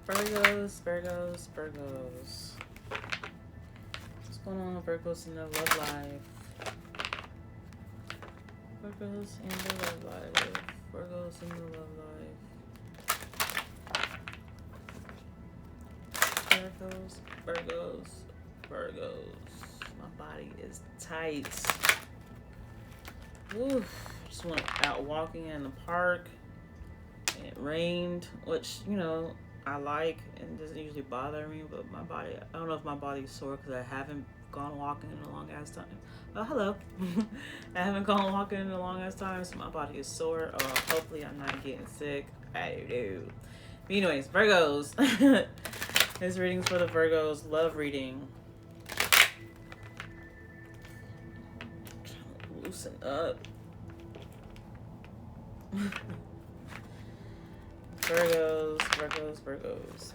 Virgos, Virgos, Virgos. What's going on with Virgos in their love life? Virgos in their love life. Virgos in their love life. Virgos, Virgos, Virgos. My body is tight. Oof. Just went out walking in the park. It rained, which, you know, I like and doesn't usually bother me, but my body, I don't know if my body's sore because I haven't gone walking in a long ass time. Oh, hello. I haven't gone walking in a long ass time, so my body is sore. Hopefully I'm not getting sick. I don't know. But anyways, Virgos. This reading's for the Virgos. Love reading. Loosen up. Virgos, Virgos, Virgos.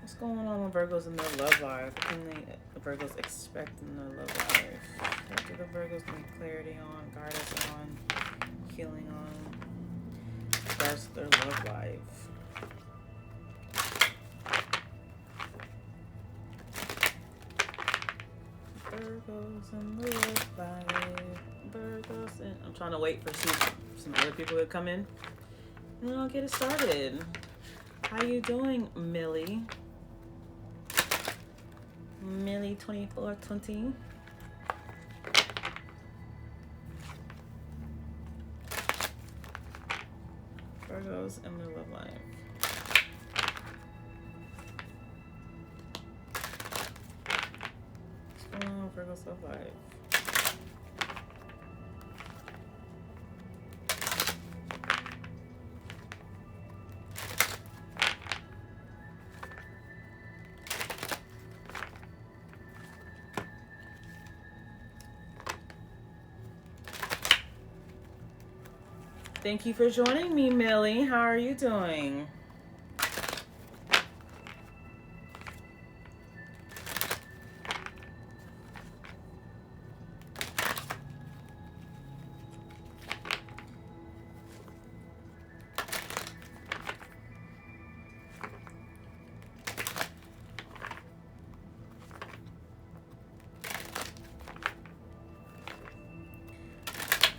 What's going on with Virgos in their love life? What can the Virgos expect in their love life? What do the Virgos need clarity on, guidance on, healing on, regards to their love life? Virgos in the love life. Virgos in... I'm trying to wait for some other people to come in. And then I'll get it started. How you doing, Millie? Millie 2420. Virgos in their love life. What's going on with Virgos love life? Thank you for joining me, Millie. How are you doing?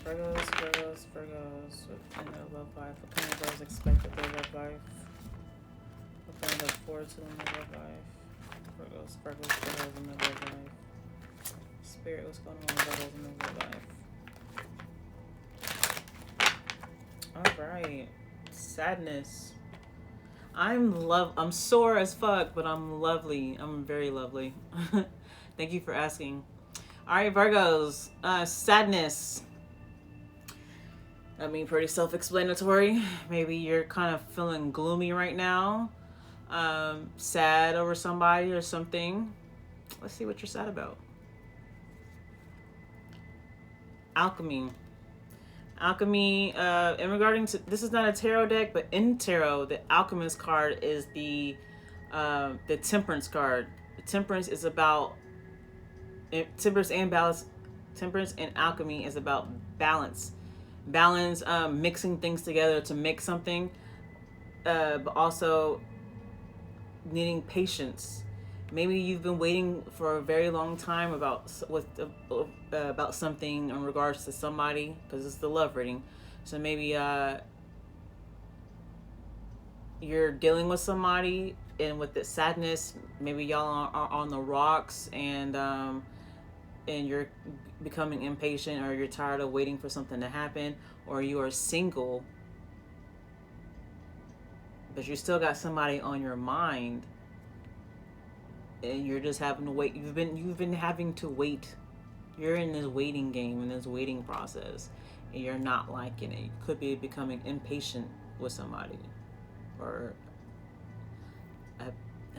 Virgos, Virgos, Virgos in their love life. What can the girls expect of their love life? What can they look forward to in their love life? Virgos, Virgos, Virgos in their love life. Spirit, what's going on with Virgos in their love life? Alright. Sadness. I'm sore as fuck, but I'm lovely. I'm very lovely. Thank you for asking. Alright, Virgos. Sadness. I mean, pretty self-explanatory. Maybe you're kind of feeling gloomy right now. Sad over somebody or something. Let's see what you're sad about. Alchemy. Alchemy, in regarding to, this is not a tarot deck, but in tarot, the Alchemist card is the Temperance card. The Temperance is about, Temperance and balance. Temperance and Alchemy is about balance. Balance, mixing things together to make something, but also needing patience. Maybe you've been waiting for a very long time about something in regards to somebody, because it's the love reading. So maybe you're dealing with somebody, and with the sadness, maybe y'all are on the rocks, and you're becoming impatient, or you're tired of waiting for something to happen, or you are single, but you still got somebody on your mind, and you're just having to wait. You've been having to wait. You're in this waiting game, in this waiting process, and you're not liking it. You could be becoming impatient with somebody, or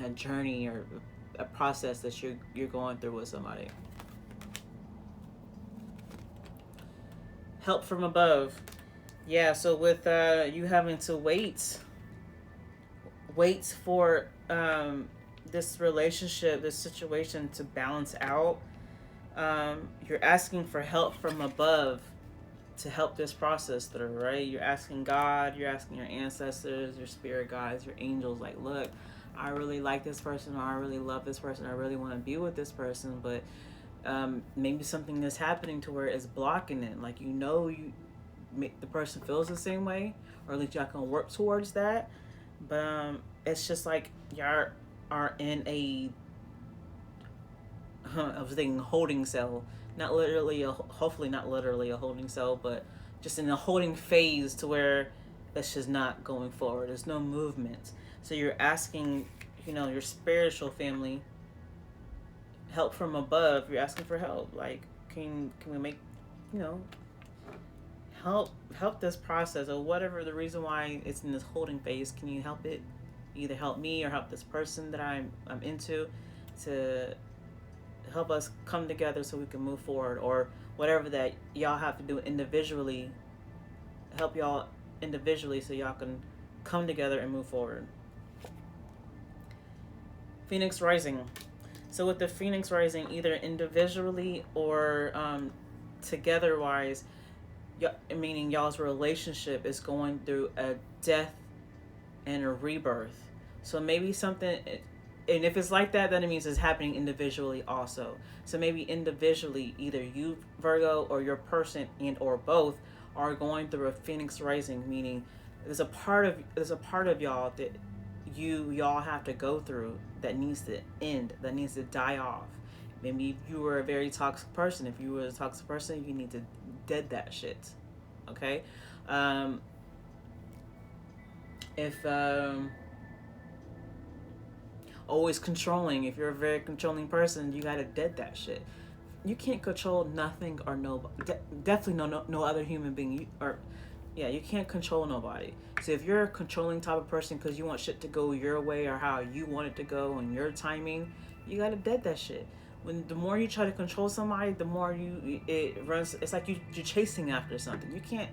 a journey, or a process that you're going through with somebody. Help from above. Yeah, so with you having to wait for this relationship, this situation to balance out, you're asking for help from above. to help this process through, right? You're asking God, you're asking your ancestors, your spirit guides, your angels, like, look, I really like this person, or I really love this person, I really want to be with this person, but maybe something is happening to where it's blocking it. Like, you make the person feels the same way, or at least y'all can work towards that. But it's just like y'all are in a I was thinking holding cell, not literally hopefully not literally a holding cell, but just in a holding phase to where it's just not going forward. There's no movement. So you're asking, your spiritual family help from above. You're asking for help. Like, can we make, you know, help this process, or whatever the reason why it's in this holding phase. Can you help it? Either help me or help this person that I'm into to help us come together so we can move forward, or whatever that y'all have to do individually. Help y'all individually so y'all can come together and move forward. Phoenix rising. So with the Phoenix rising, either individually or together wise, meaning y'all's relationship is going through a death and a rebirth. So maybe something, and if it's like that, then it means it's happening individually also. So maybe individually, either you, Virgo, or your person, and or both, are going through a Phoenix rising, meaning there's a part of y'all that y'all have to go through that needs to end, that needs to die off. Maybe you were a very toxic person. If you were a toxic person, you need to dead that shit. Okay? If always controlling, if you're a very controlling person, you gotta dead that shit. You can't control nothing or nobody. Definitely no other human being. You can't control nobody. So if you're a controlling type of person because you want shit to go your way or how you want it to go and your timing, you gotta dead that shit. The more you try to control somebody, the more it runs. It's like you're chasing after something. You can't.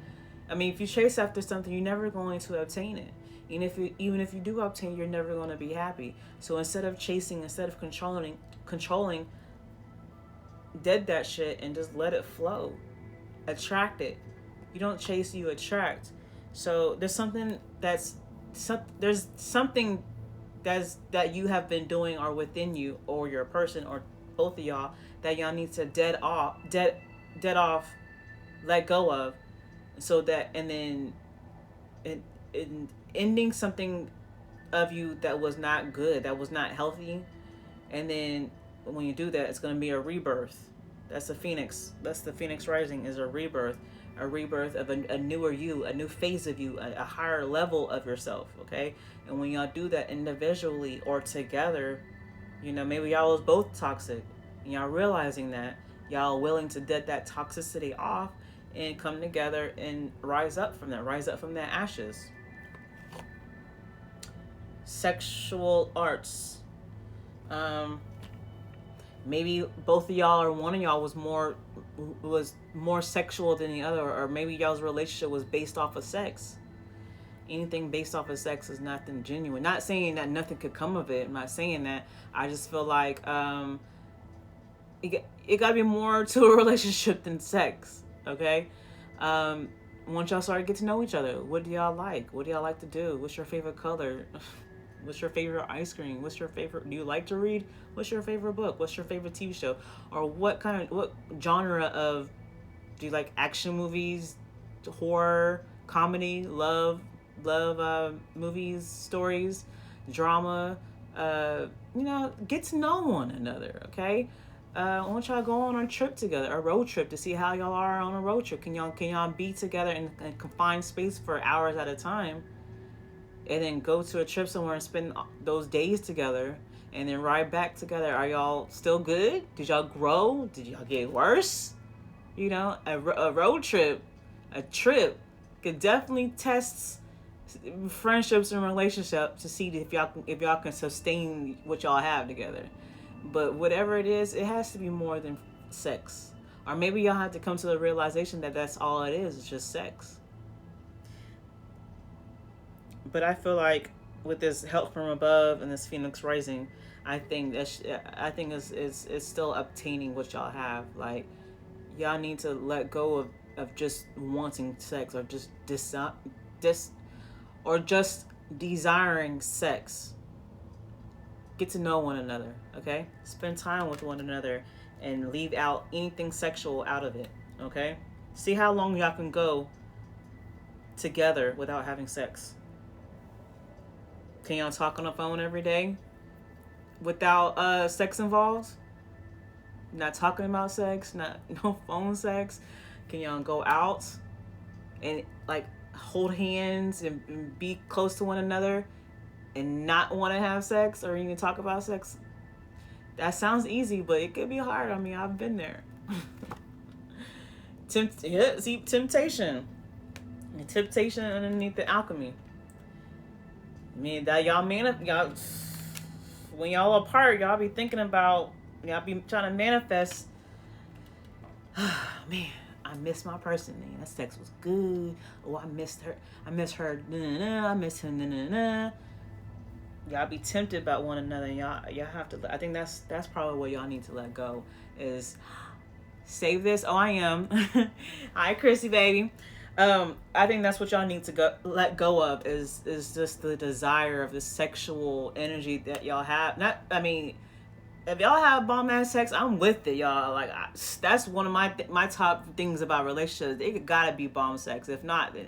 I mean, if you chase after something, you're never going to obtain it. Even if you do obtain, you're never going to be happy. So instead of chasing, instead of controlling, dead that shit and just let it flow. Attract it. You don't chase, you attract. So there's something that you have been doing, or within you, or your person, or both of y'all, that y'all need to dead off, let go of, so that, and then in ending something of you that was not good, that was not healthy, and then when you do that, it's going to be a rebirth. That's the Phoenix rising, is a rebirth of a newer you, a new phase of you, a higher level of yourself. Okay, and when y'all do that individually or together, maybe y'all was both toxic, and y'all realizing that, y'all willing to dead that toxicity off and come together and rise up from that ashes. Sexual arts. Maybe both of y'all or one of y'all was more sexual than the other, or maybe y'all's relationship was based off of sex. Anything based off of sex is nothing genuine. Not saying that nothing could come of it. I'm not saying that. I just feel like it got to be more to a relationship than sex. Okay. Once y'all start to get to know each other, what do y'all like? What do y'all like to do? What's your favorite color? What's your favorite ice cream? Do you like to read? What's your favorite book? What's your favorite TV show? Or what genre of, do you like action movies, horror, comedy, love movies, stories, drama? Get to know one another, okay? I want y'all to go on a trip together, a road trip, to see how y'all are on a road trip. Can y'all be together in a confined space for hours at a time, and then go to a trip somewhere and spend those days together, and then ride back together? Are y'all still good? Did y'all grow? Did y'all get worse? A road trip, a trip could definitely test friendships and relationships to see if y'all can sustain what y'all have together. But whatever it is, it has to be more than sex. Or maybe y'all have to come to the realization that that's all it is. It's just sex. But I feel like with this help from above and this Phoenix rising, I think it's still obtaining what y'all have. Like, y'all need to let go of of just wanting sex, or just dis or just desiring sex. Get to know one another, okay? Spend time with one another and leave out anything sexual out of it, okay? See how long y'all can go together without having sex. Can y'all talk on the phone every day without sex involved? Not talking about sex, not no phone sex. Can y'all go out and like hold hands and be close to one another and not want to have sex or even talk about sex? That sounds easy, but it could be hard. I mean, I've been there. Temptation. The temptation underneath the alchemy. I mean, that y'all when y'all apart, y'all be thinking about, y'all be trying to manifest. Man, I miss my person. Man, that sex was good. Oh, I missed her. I miss her. I miss him. Y'all be tempted by one another. Y'all have to. I think that's probably what y'all need to let go. Is save this. Oh, I am. Hi, Chrissy, baby. I think that's what y'all need to let go of is just the desire of the sexual energy that y'all have. I mean, if y'all have bomb ass sex, I'm with it, y'all. Like that's one of my top things about relationships. It gotta be bomb sex. If not, then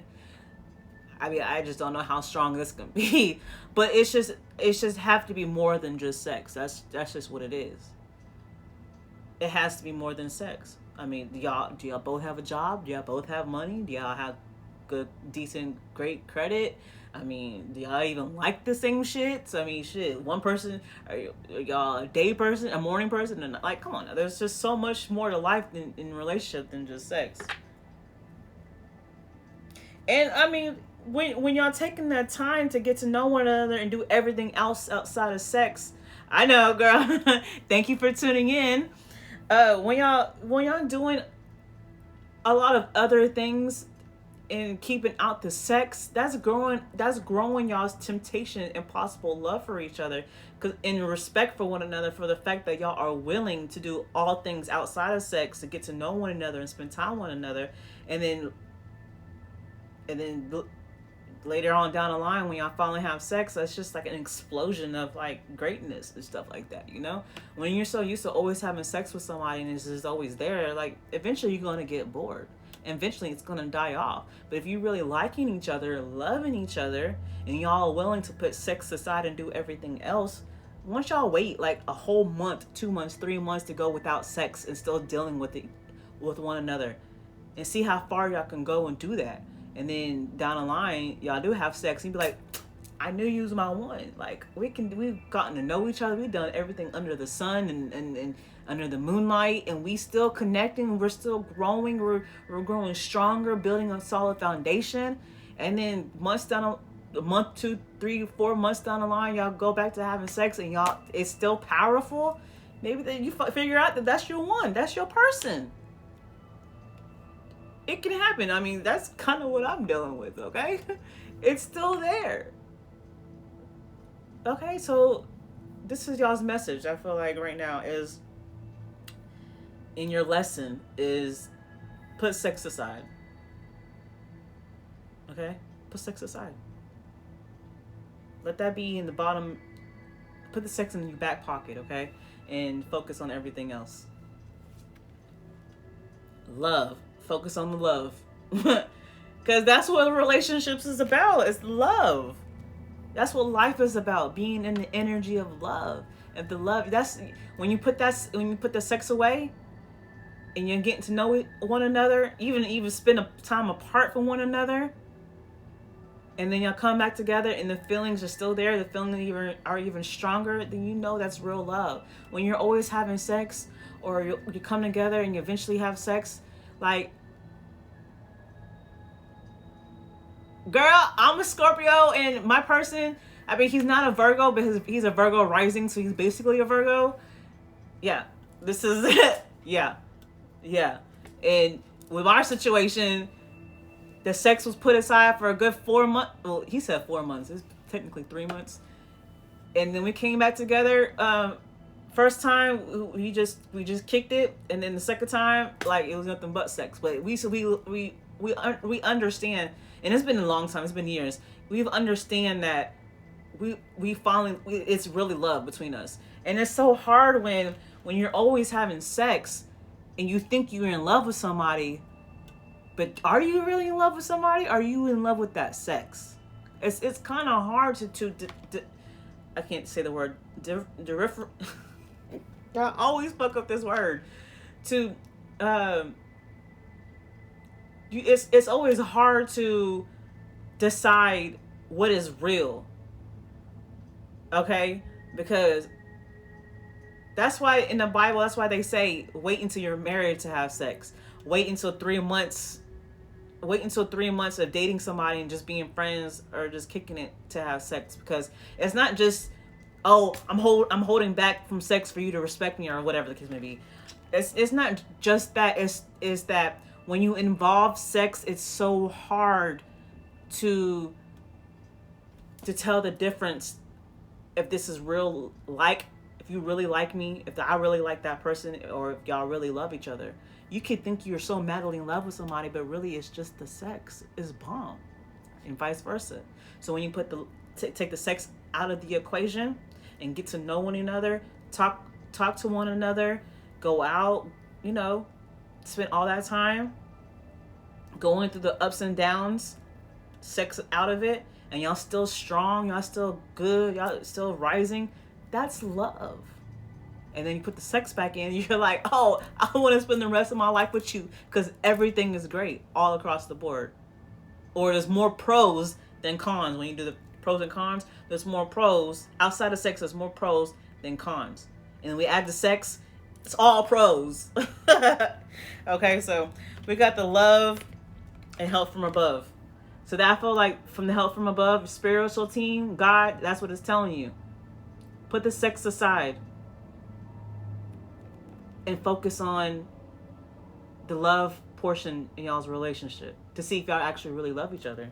I mean, I just don't know how strong this can be. But it's just have to be more than just sex. That's just what it is. It has to be more than sex. I mean, do y'all both have a job? Do y'all both have money? Do y'all have good, decent, great credit? I mean, do y'all even like the same shit? I mean, shit. One person, are y'all a day person, a morning person? And like, come on, there's just so much more to life in relationship than just sex. And I mean, when y'all taking that time to get to know one another and do everything else outside of sex, I know, girl. Thank you for tuning in. When y'all doing a lot of other things and keeping out the sex, that's growing y'all's temptation and possible love for each other, because in respect for one another, for the fact that y'all are willing to do all things outside of sex to get to know one another and spend time with one another, and then later on down the line when y'all finally have sex, that's just like an explosion of like greatness and stuff like that, you know? When you're so used to always having sex with somebody and it's just always there, like eventually you're going to get bored. Eventually it's going to die off. But if you really liking each other, loving each other, and y'all are willing to put sex aside and do everything else, once y'all wait like a whole month, 2 months, 3 months to go without sex and still dealing with one another, and see how far y'all can go and do that. And then down the line, y'all do have sex, and you be like, I knew you was my one. Like, we've gotten to know each other. We've done everything under the sun and under the moonlight, and we still connecting. We're still growing. We're growing stronger, building a solid foundation. And then a month, 2, 3, 4 months down the line, y'all go back to having sex, and y'all, it's still powerful. Maybe then you figure out that that's your one. That's your person. It can happen. I mean, that's kind of what I'm dealing with, okay? It's still there. Okay, so this is y'all's message, I feel like right now, is in your lesson is put sex aside. Okay? Put sex aside. Let that be in the bottom. Put the sex in your back pocket, okay? And focus on everything else. Love. Focus on the love. Because that's what relationships is about. It's love. That's what life is about. Being in the energy of love. And the love, that's when you put the sex away and you're getting to know one another, even spend time apart from one another, and then y'all come back together and the feelings are still there, the feelings are even stronger, then you know that's real love. When you're always having sex, or you come together and you eventually have sex, like, girl, I'm a Scorpio, and my person, I mean, he's not a Virgo, but he's a Virgo rising, so he's basically a Virgo. Yeah, this is it. Yeah. And with our situation, the sex was put aside for a good 4 months. Well, he said 4 months. It's technically 3 months. And then we came back together First time we just kicked it, and then the second time, like, it was nothing but sex. But we understand, and it's been a long time. It's been years. We understand that we finally, it's really love between us. And it's so hard when you're always having sex, and you think you're in love with somebody, but are you really in love with somebody? Are you in love with that sex? It's kind of hard to I can't say the word I always fuck up this word. To it's always hard to decide what is real. Okay? Because that's why in the Bible, that's why they say wait until you're married to have sex. Wait until 3 months. Wait until 3 months of dating somebody and just being friends or just kicking it to have sex, because it's not just, oh, I'm holding back from sex for you to respect me or whatever the case may be. It's not just that. It's that when you involve sex, it's so hard to tell the difference if this is real, like, if you really like me, if I really like that person, or if y'all really love each other. You could think you're so madly in love with somebody, but really it's just the sex is bomb, and vice versa. So when you put take the sex out of the equation and get to know one another, talk to one another, go out, spend all that time going through the ups and downs, sex out of it, and y'all still strong, y'all still good, y'all still rising, that's love. And then you put the sex back in, you're like, oh, I want to spend the rest of my life with you because everything is great all across the board. Or there's more pros than cons. When you do the pros and cons, there's more pros. Outside of sex, there's more pros than cons. And then we add the sex, it's all pros. Okay, so we got the love and help from above. So that I feel like from the help from above, spiritual team, God, that's what it's telling you. Put the sex aside and focus on the love portion in y'all's relationship to see if y'all actually really love each other.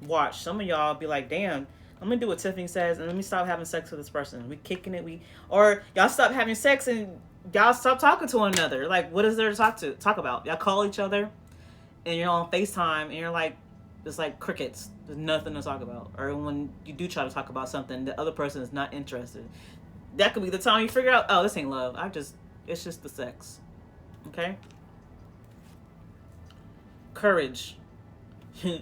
Watch, some of y'all be like, damn, I'm gonna do what Tiffany says and let me stop having sex with this person. We kicking it, or y'all stop having sex and y'all stop talking to one another. Like, what is there to talk about? Y'all call each other and you're on FaceTime and you're like, it's like crickets. There's nothing to talk about. Or when you do try to talk about something, the other person is not interested. That could be the time you figure out, oh, this ain't love. It's just the sex. Okay? Courage. To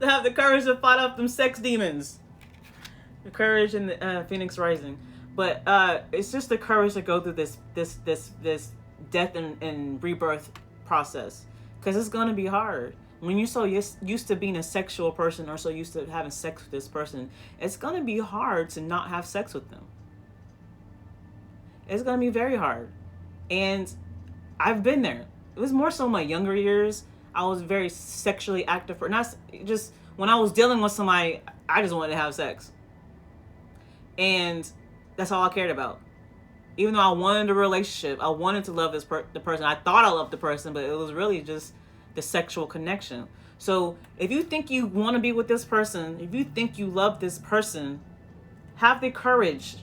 have the courage to fight off them sex demons. The courage in the Phoenix Rising. But it's just the courage to go through this death and rebirth process. Because it's going to be hard. When you're so used to being a sexual person or so used to having sex with this person, it's going to be hard to not have sex with them. It's going to be very hard. And I've been there. It was more so in my younger years. I was very sexually active. Not just when I was dealing with somebody, I just wanted to have sex. And that's all I cared about. Even though I wanted a relationship, I wanted to love the person. I thought I loved the person, but it was really just the sexual connection. So if you think you want to be with this person, if you think you love this person, have the courage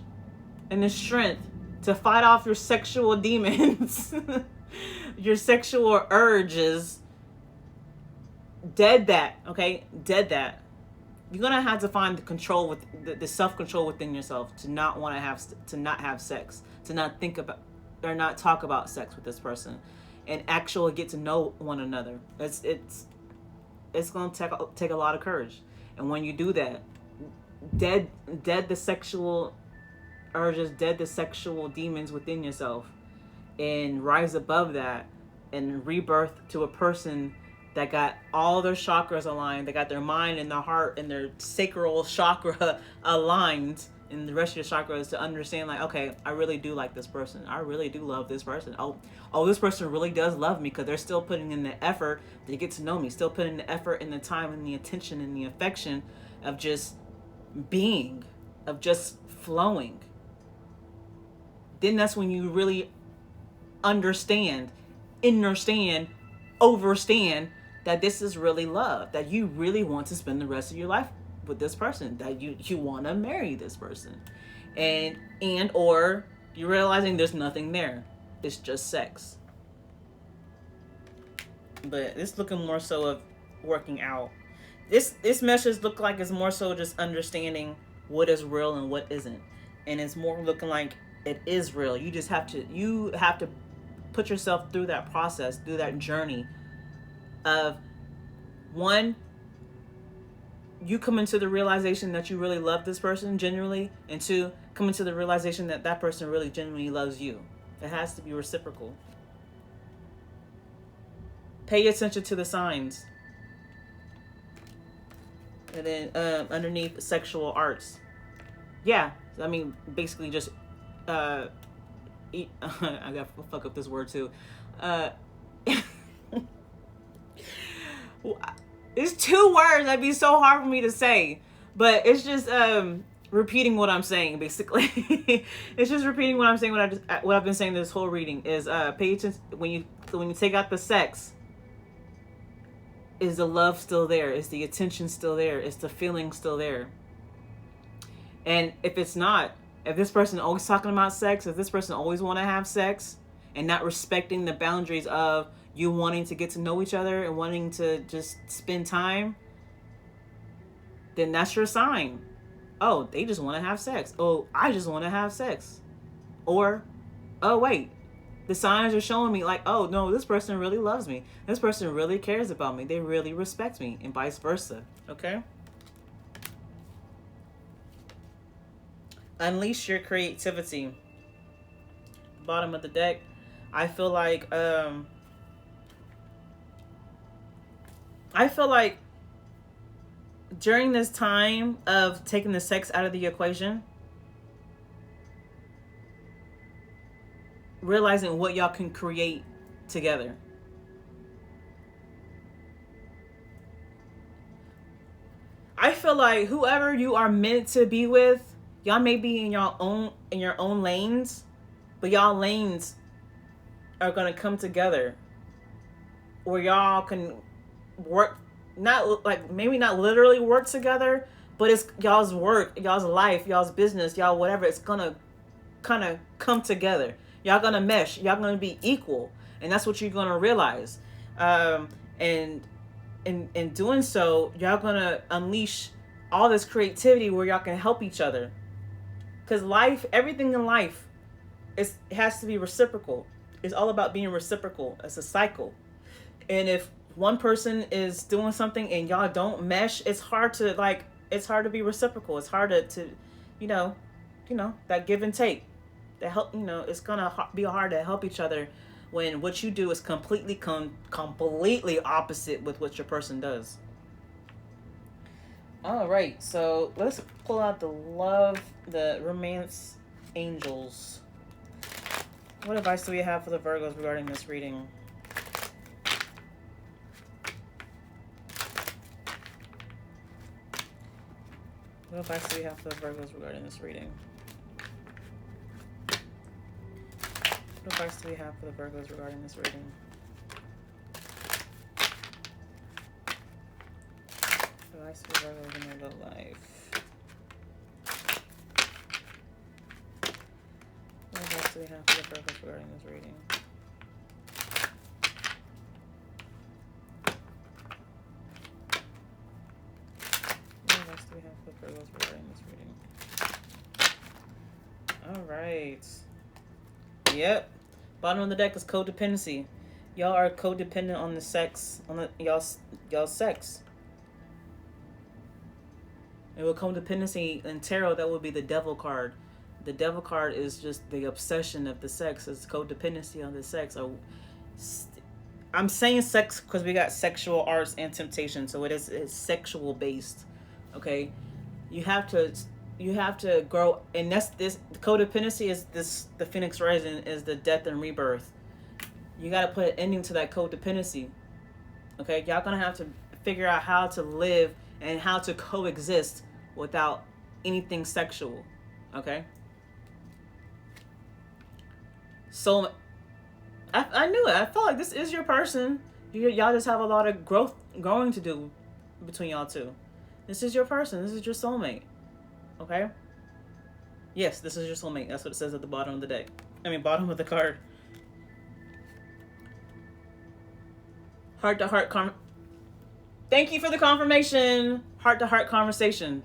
and the strength to fight off your sexual demons, your sexual urges. Dead that, okay? Dead that. You're gonna have to find the control with the self-control within yourself to not want to not have sex, to not think about or not talk about sex with this person, and actually get to know one another. It's gonna take a lot of courage, and when you do that, dead the sexual urges, dead the sexual demons within yourself, and rise above that and rebirth to a person that got all their chakras aligned, they got their mind and their heart and their sacral chakra aligned, and the rest of your chakras to understand, like, okay, I really do like this person. I really do love this person. Oh, this person really does love me because they're still putting in the effort to get to know me, still putting in the effort and the time and the attention and the affection of just being, of just flowing. Then that's when you really understand, overstand that this is really love, that you really want to spend the rest of your life with this person, that you want to marry this person, and or you're realizing there's nothing there, it's just sex. But it's looking more so of working out. This message look like it's more so just understanding what is real and what isn't, and it's more looking like it is real. You have to put yourself through that process, through that journey of, one, you come into the realization that you really love this person genuinely, and two, come into the realization that that person really genuinely loves you. It has to be reciprocal. Pay attention to the signs. And then underneath, sexual arts. Yeah, I mean, basically just I gotta fuck up this word too. It's two words that'd be so hard for me to say, but it's just repeating what I'm saying. Basically, it's just repeating what I'm saying. What I've been saying this whole reading is pay attention when you take out the sex. Is the love still there? Is the attention still there? Is the feeling still there? And if it's not, if this person always talking about sex, if this person always want to have sex and not respecting the boundaries of you wanting to get to know each other and wanting to just spend time, then that's your sign. Oh, they just want to have sex. Oh, I just want to have sex. Or, oh, wait. The signs are showing me like, oh, no, this person really loves me. This person really cares about me. They really respect me, and vice versa. Okay? Unleash your creativity. Bottom of the deck. I feel like during this time of taking the sex out of the equation, realizing what y'all can create together. I feel like whoever you are meant to be with, y'all may be in your own lanes, but y'all lanes are gonna come together, where y'all can work, not like maybe not literally work together, but it's y'all's work, y'all's life, y'all's business, y'all whatever. It's gonna kind of come together. Y'all gonna mesh. Y'all gonna be equal, and that's what you're gonna realize. And in doing so, y'all gonna unleash all this creativity where y'all can help each other. Because life, everything in life, it has to be reciprocal. It's all about being reciprocal. It's a cycle. And if one person is doing something and y'all don't mesh, it's hard to be reciprocal. It's hard to you know, that give and take. That help, it's gonna be hard to help each other when what you do is completely opposite with what your person does. All right, so let's pull out the romance angels. What advice do we have for the Virgos regarding this reading? What advice do we have for the Virgos regarding this reading? What advice do we have for the Virgos regarding this reading? Advice for Virgos in their love life. What advice do we have for the Virgos regarding this reading? What advice do we have for the Virgos regarding this reading? All right. Yep. Bottom of the deck is codependency. Y'all are codependent on the sex, on y'all's sex. And with codependency in tarot, that would be the devil card. The devil card is just the obsession of the sex. It's codependency on the sex. I'm saying sex because we got sexual arts and temptation, so it's sexual based. Okay, you have to grow, and that's this codependency is this. The Phoenix Rising is the death and rebirth. You got to put an ending to that codependency. Okay, y'all gonna have to figure out how to live and how to coexist without anything sexual. Okay. So I knew it. I felt like this is your person. Y'all just have a lot of growing to do between y'all two. This is your person. This is your soulmate. Okay? Yes, this is your soulmate. That's what it says at the bottom of the deck. I mean, bottom of the card. Heart to heart Thank you for the confirmation. Heart to heart conversation.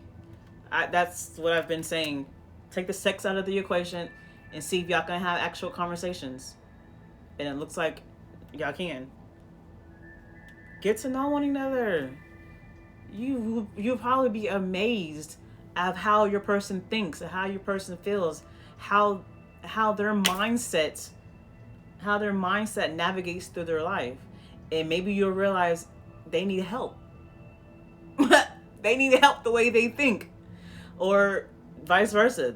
That's what I've been saying. Take the sex out of the equation and see if y'all can have actual conversations. And it looks like y'all can. Get to know one another. You'll probably be amazed of how your person thinks, how your person feels, how their mindset navigates through their life. And maybe you'll realize they need help. They need help the way they think. Or vice versa.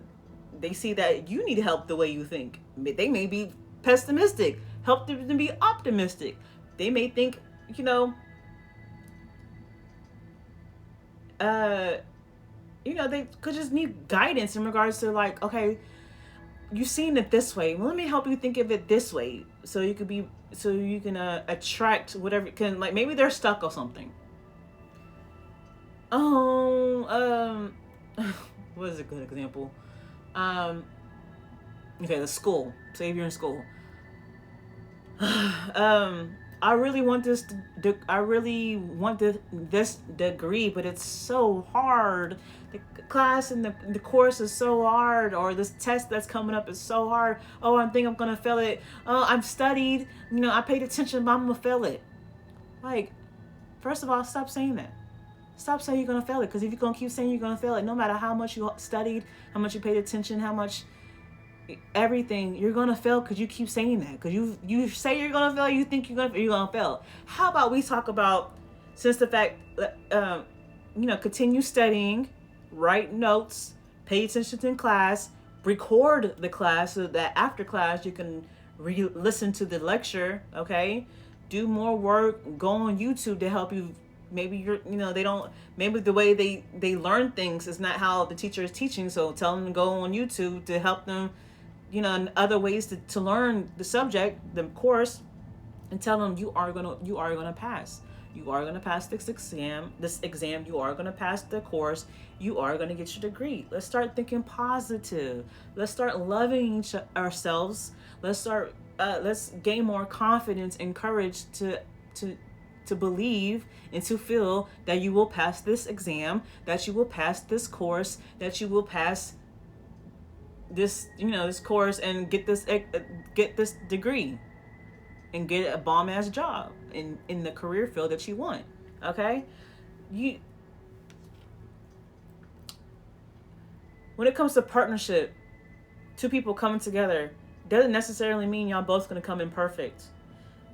They see that you need help the way you think. They may be pessimistic. Help them to be optimistic. They may think, they could just need guidance in regards to like, okay, you've seen it this way. Well, let me help you think of it this way, so you can attract whatever. Can like maybe they're stuck or something. What is a good example? Okay, the school. Say if you're in school. I really want this degree, but it's so hard. The class and the course is so hard, or this test that's coming up is so hard. Oh, I think I'm gonna fail it. Oh, I've studied. I paid attention, but I'm gonna fail it. Like, first of all, stop saying that. Stop saying you're gonna fail it, because if you're gonna keep saying you're gonna fail it, no matter how much you studied, how much you paid attention, how much everything, you're gonna fail because you keep saying that. Because you say you're gonna fail, you think you're gonna fail. How about we talk about, since the fact, continue studying, write notes, pay attention in class, record the class so that after class you can listen to the lecture. Okay, do more work. Go on YouTube to help you. Maybe maybe the way they learn things is not how the teacher is teaching. So tell them to go on YouTube to help them, and other ways to learn the subject, the course, and tell them you are gonna pass. You are gonna pass this exam. You are gonna pass the course. You are gonna get your degree. Let's start thinking positive. Let's start loving ourselves. Let's gain more confidence and courage to believe and to feel that you will pass this exam, that you will pass this course, that you will pass this course and get this degree and get a bomb ass job in the career field that you want. Okay, when it comes to partnership, two people coming together doesn't necessarily mean y'all both gonna come in perfect.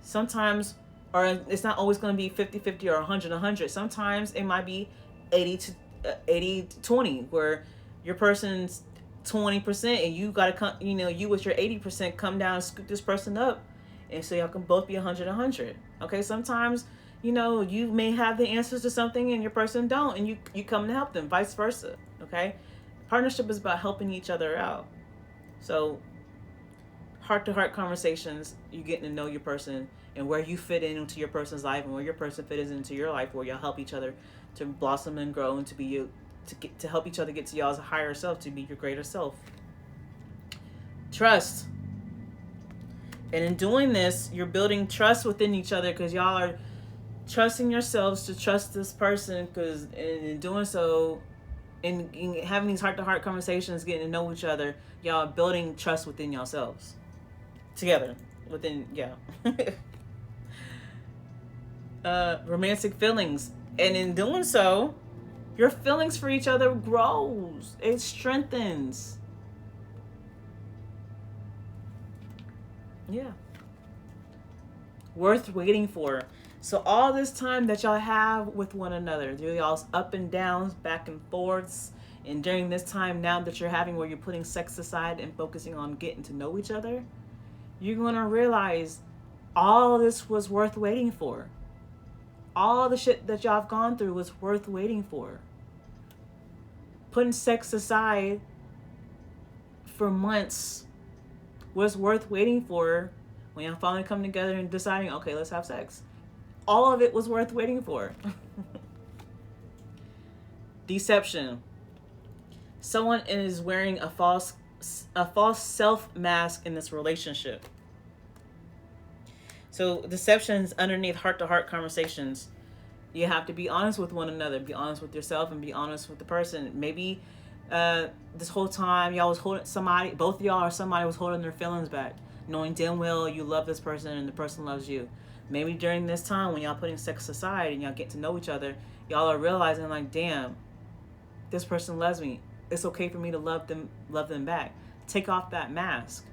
Sometimes, or it's not always going to be 50-50 or 100-100. Sometimes it might be 80-20, where your person's 20% and you got to come, you with your 80% come down and scoop this person up, and so y'all can both be 100-100. Okay, sometimes you may have the answers to something and your person don't, and you come to help them, vice versa. Okay, partnership is about helping each other out. So heart-to-heart conversations, you getting to know your person and where you fit into your person's life and where your person fits into your life, where y'all help each other to blossom and grow and to help each other get to y'all's higher self, to be your greater self. Trust. And in doing this, you're building trust within each other, because y'all are trusting yourselves to trust this person, because in doing so, in having these heart-to-heart conversations, getting to know each other, y'all are building trust within yourselves. Together. Romantic feelings. And in doing so, your feelings for each other grows. It strengthens. Yeah. Worth waiting for. So all this time that y'all have with one another, through y'all's up and downs, back and forths, and during this time now that you're having where you're putting sex aside and focusing on getting to know each other, you're going to realize all this was worth waiting for. All the shit that y'all have gone through was worth waiting for. Putting sex aside for months was worth waiting for when y'all finally come together and deciding, okay, let's have sex. All of it was worth waiting for. Deception. Someone is wearing a false self mask in this relationship. So deception is underneath heart-to-heart conversations. You have to be honest with one another. Be honest with yourself and be honest with the person. Maybe this whole time y'all was holding somebody, both of y'all or somebody was holding their feelings back, knowing damn well you love this person and the person loves you. Maybe during this time when y'all putting sex aside and y'all get to know each other, y'all are realizing like, damn, this person loves me. It's okay for me to love them back. Take off that mask,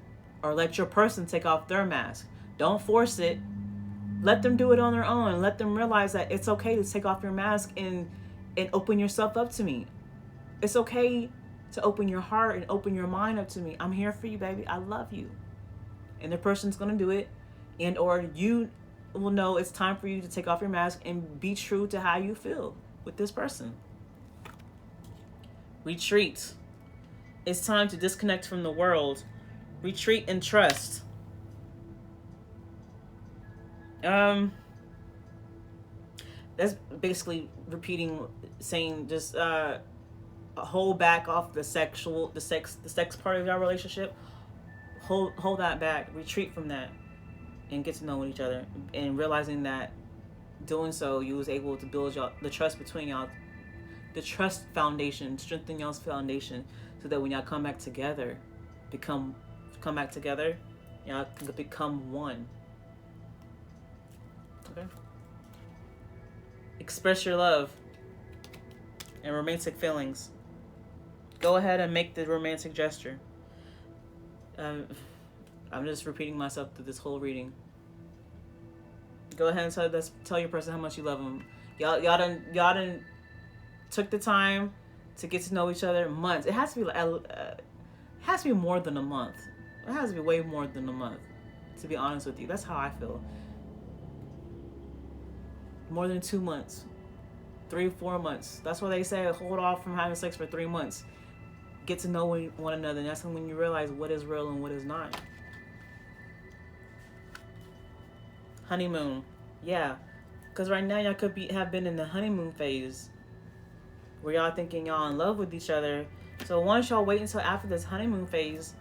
or let your person take off their mask. Don't force it. Let them do it on their own. Let them realize that it's okay to take off your mask and open yourself up to me. It's okay to open your heart and open your mind up to me. I'm here for you, baby. I love you. And the person's going to do it. And or you will know it's time for you to take off your mask and be true to how you feel with this person. Retreat. It's time to disconnect from the world. Retreat and trust. That's basically repeating, saying just hold back off the sex part of your relationship. Hold that back. Retreat from that, and get to know each other. And realizing that doing so, you was able to build the trust between y'all, the trust foundation, strengthen y'all's foundation, so that when y'all come back together, y'all can become one. Okay. Express your love and romantic feelings. Go ahead and make the romantic gesture. I'm just repeating myself through this whole reading. Go ahead and tell your person how much you love them. Y'all done took the time to get to know each other. Months. It has to be more than a month. It has to be way more than a month. To be honest with you, that's how I feel. More than 2 months, 3-4 months. That's why they say hold off from having sex for 3 months. Get to know one another, and that's when you realize what is real and what is not. Honeymoon. Yeah, because right now y'all could have been in the honeymoon phase where y'all thinking y'all in love with each other. So once y'all wait until after this honeymoon phase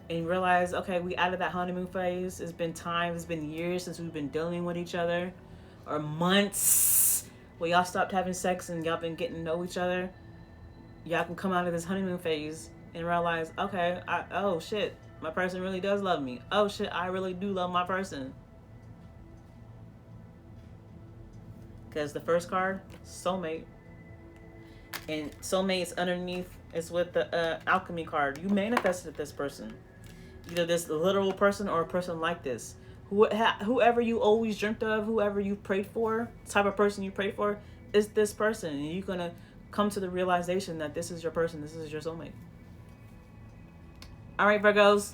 and realize, okay, we out of that honeymoon phase. It's been time. It's been years since we've been dealing with each other, or months where y'all stopped having sex and y'all been getting to know each other. Y'all can come out of this honeymoon phase and realize, okay, oh shit, my person really does love me. Oh shit, I really do love my person. Because the first card, soulmate. And soulmate's underneath is with the alchemy card. You manifested this person. Either this literal person or a person like this. Whoever you always dreamt of, whoever you prayed for, type of person you prayed for, is this person. And you're going to come to the realization that this is your person. This is your soulmate. All right, Virgos.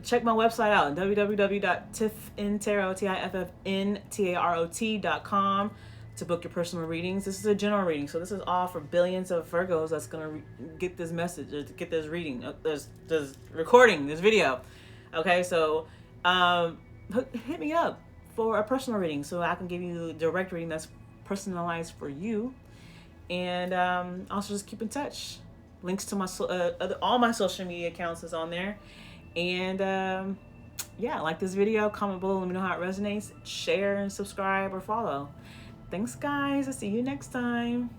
Check my website out, www.tiffntarot.com, to book your personal readings. This is a general reading, so this is all for billions of Virgos that's going to get this message, or get this reading, this recording, this video. Okay, so hit me up for a personal reading so I can give you a direct reading that's personalized for you. And also just keep in touch. Links to my all my social media accounts is on there. And yeah, like this video, comment below, let me know how it resonates, share and subscribe or follow. Thanks guys, I'll see you next time.